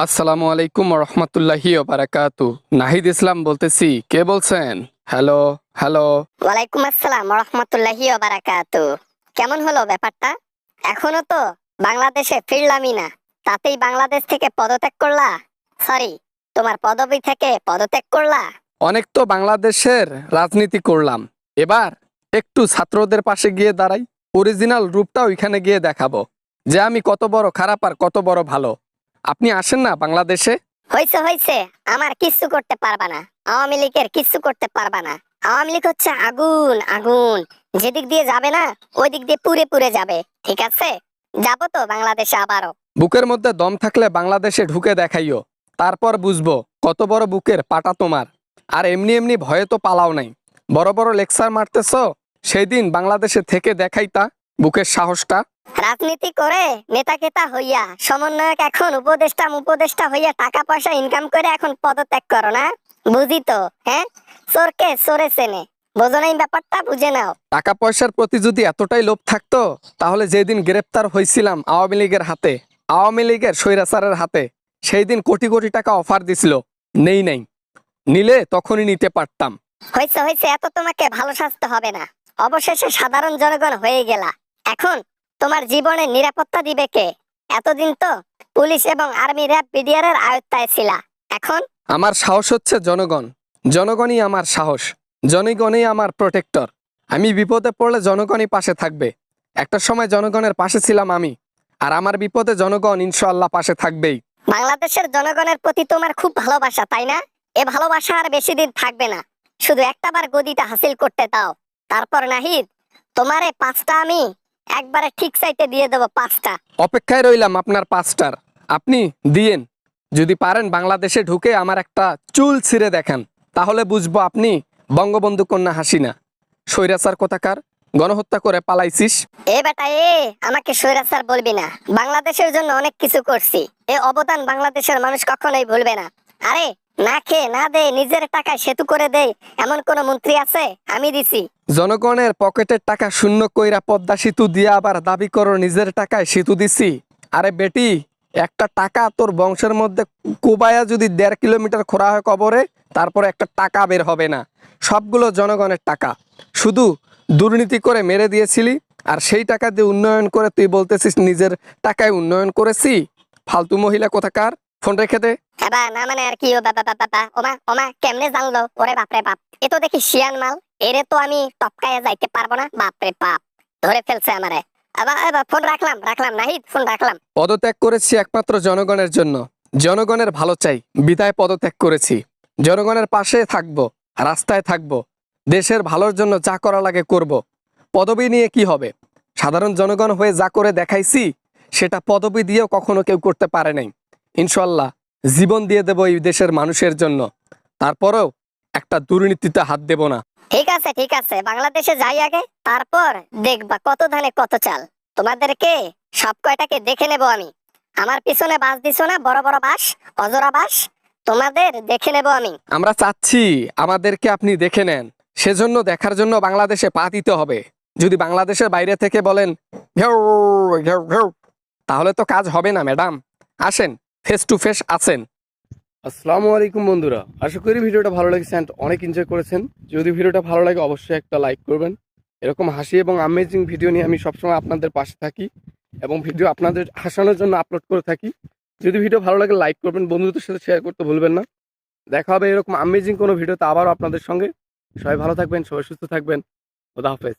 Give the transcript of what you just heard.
আসসালামু আলাইকুম রহমতুল্লাহি বারাকাতু। নাহিদ ইসলাম বলতেছি, কে বলছেন? Hello hello. ওয়ালাইকুম আসসালাম রহমতুল্লাহি ওয়া বারাকাতু। কেমন হলো ব্যাপারটা? এখনো তো বাংলাদেশে ফিরলামই না, তাতেই বাংলাদেশ থেকে পদত্যাগ করলা? সরি, তোমার পদবি থেকে পদত্যাগ করলা? অনেক তো বাংলাদেশের রাজনীতি করলাম, এবার একটু ছাত্রদের পাশে গিয়ে দাঁড়াই, অরিজিনাল রূপটা ওইখানে গিয়ে দেখাবো যে আমি কত বড় খারাপ আর কত বড় ভালো। আপনি আসেন না বাংলাদেশে। হইছে হইছে, আমার কিচ্ছু করতে পারবা না। আওয়ামী লীগের কিচ্ছু করতে পারবা না। আওয়ামী লীগ হচ্ছে আগুন আগুন, যেদিক দিয়ে যাবে না ওই দিক দিয়ে পুড়ে পুড়ে যাবে। ঠিক আছে, যাবো তো বাংলাদেশে আবারও। বুকের মধ্যে দম থাকলে বাংলাদেশে ঢুকে দেখাইও, তারপর বুঝবো কত বড় বুকের পাটা তোমার। আর এমনি এমনি ভয়ে তো পালাও নাই, বড় বড় লেকচার মারতেছ, সেই দিন বাংলাদেশে থেকে দেখাইতা বুকের সাহসটা। রাজনীতি করে নেতা কেতা হইয়া সমন্বয়ক এখন উপদেষ্টা হইয়া টাকা পয়সা ইনকাম করে এখন পদত্যাগ করো না? বুঝি তো, হ্যাঁ? চোরকে চোরে চেনে, বোঝো না এই ব্যাপারটা? বুঝে নাও। টাকা পয়সার প্রতি যদি এতটাই লোভ থাকতো, তাহলে যেদিন গ্রেপ্তার হয়েছিলাম আওয়ামী লীগের হাতে, আওয়ামী লীগের স্বৈরাচারের হাতে, সেই দিন কোটি কোটি টাকা অফার দিছিল, নেই নাই, নিলে তখনই নিতে পারতাম। হইছে হইছে, এত তোমাকে ভালো সাজতে হবে না। অবশেষে সাধারণ জনগণ হয়ে গেলা। এখন তোমার জীবনের নিরাপত্তা দিবে কে? এতদিন তো পুলিশ এবং আর্মি, র্যাব, বিডিআর এর আয়ত্তায় ছিলা। এখন আমার সাহস হচ্ছে জনগণ, জনগণই আমার সাহস, জনগণই আমার প্রোটেক্টর। আমি বিপদে পড়লে জনগণই পাশে থাকবে। একটা সময় জনগণের পাশে ছিলাম আমি, আর আমার বিপদে জনগণ ইনশাআল্লাহ পাশে থাকবেই। বাংলাদেশের জনগণের প্রতি তোমার খুব ভালোবাসা, তাই না? এ ভালোবাসা আর বেশি দিন থাকবে না। শুধু একটাবার গদিটা হাসিল করতে দাও, তারপর নাহিদ তোমারে পাঁচটা আমি একবারে ঠিক সাইটে দিয়ে দেবো, পাঁচটা। অপেক্ষায় রইলাম আপনার পাঁচটার, আপনি দিয়েন। যদি পারেন বাংলাদেশে ঢুকে আমার একটা চুল ছিঁড়ে দেখান, তাহলে বুঝবো আপনি বঙ্গবন্ধু কন্যা হাসিনা। স্বৈরাচার কোথাকার, গণহত্যা করে পালাইছিস। এ বেটা এ, আমাকে স্বৈরাচার বলবি না। বাংলাদেশের জন্য অনেক কিছু করছি, এ অবদান বাংলাদেশের মানুষ কখনোই ভুলবে না। আরে, না খেয়ে না দে নিজের টাকায় সেতু করে দেয় এমন কোন মন্ত্রী আছে? আমি দিছি। জনগণের পকেটের টাকা শূন্য কইরা পদ্মা সেতু দিয়ে আবার দাবি করো নিজের টাকায় সেতু দিছি। আরে বেটি, একটা টাকা তোর বংশের মধ্যে কুবায়া যদি 1.5 কিলোমিটার খোঁড়া হয় কবরে, তারপরে একটা টাকা বের হবে না। সবগুলো জনগণের টাকা, শুধু দুর্নীতি করে মেরে দিয়েছিলি, আর সেই টাকা দিয়ে উন্নয়ন করে তুই বলতেছিস নিজের টাকায় উন্নয়ন করেছি। ফালতু মহিলা কোথাকার, ফোন রেখে দে। এবার না মানে আর কি? ও বাবা বাবা বাবা, ওমা ওমা, কেমনে জানলো? ওরে বাপরে বাপ, এ তো দেখি শিয়ান মাল। এরে তো আমি টপকায়ে যাইতে পারবো না। বাপরে বাপ, ধরে ফেলছে আমারে। আবার এবার ফোন রাখলাম রাখলাম, নাহিদ ফোন রাখলাম। পদত্যাগ করেছি একমাত্র জনগণের জন্য, জনগণের ভালো চাই বিদায় পদত্যাগ করেছি। জনগণের পাশে থাকবো, রাস্তায় থাকবো, দেশের ভালোর জন্য যা করা লাগে করব। পদবি নিয়ে কি হবে? সাধারণ জনগণ হয়ে যা করে দেখাইছি, সেটা পদবি দিয়েও কখনো কেউ করতে পারে নাই। ইনশাল্লাহ জীবন দিয়ে দেব এই দেশের মানুষের জন্য, তারপরেও একটা দুর্নীতিতে হাত দেব না। ঠিক আছে, বাংলাদেশে যাই আগে, তারপর দেখবা কত ধানে কত চাল। তোমাদেরকে সব কয়টাকে দেখে নেব আমি। আমার পিছনে বাস দিছো না, বড় বড় বাস, অজরা বাস, তোমাদের দেখে নেব আমি। আমরা চাচ্ছি আমাদেরকে আপনি দেখে নেন, সেজন্য দেখার জন্য বাংলাদেশে পা দিতে হবে। যদি বাংলাদেশের বাইরে থেকে বলেন ঘেউ ঘেউ ঘেউ, তাহলে তো কাজ হবে না ম্যাডাম। আসেন, ফেস টু ফেস আসেন। আসসালামু আলাইকুম বন্ধুরা, আশা করি ভিডিওটা ভালো লেগেছে অ্যান্ড অনেক এনজয় করেছেন। যদি ভিডিওটা ভালো লাগে অবশ্যই একটা লাইক করবেন। এরকম হাসি এবং আমেজিং ভিডিও নিয়ে আমি সবসময় আপনাদের পাশে থাকি এবং ভিডিও আপনাদের হাসানোর জন্য আপলোড করে থাকি। যদি ভিডিও ভালো লাগে লাইক করবেন, বন্ধুদের সাথে শেয়ার করতে ভুলবেন না। দেখা হবে এরকম আমেজিং কোনো ভিডিওতে আবারও আপনাদের সঙ্গে। সবাই ভালো থাকবেন, সবাই সুস্থ থাকবেন। খোদা হাফেজ।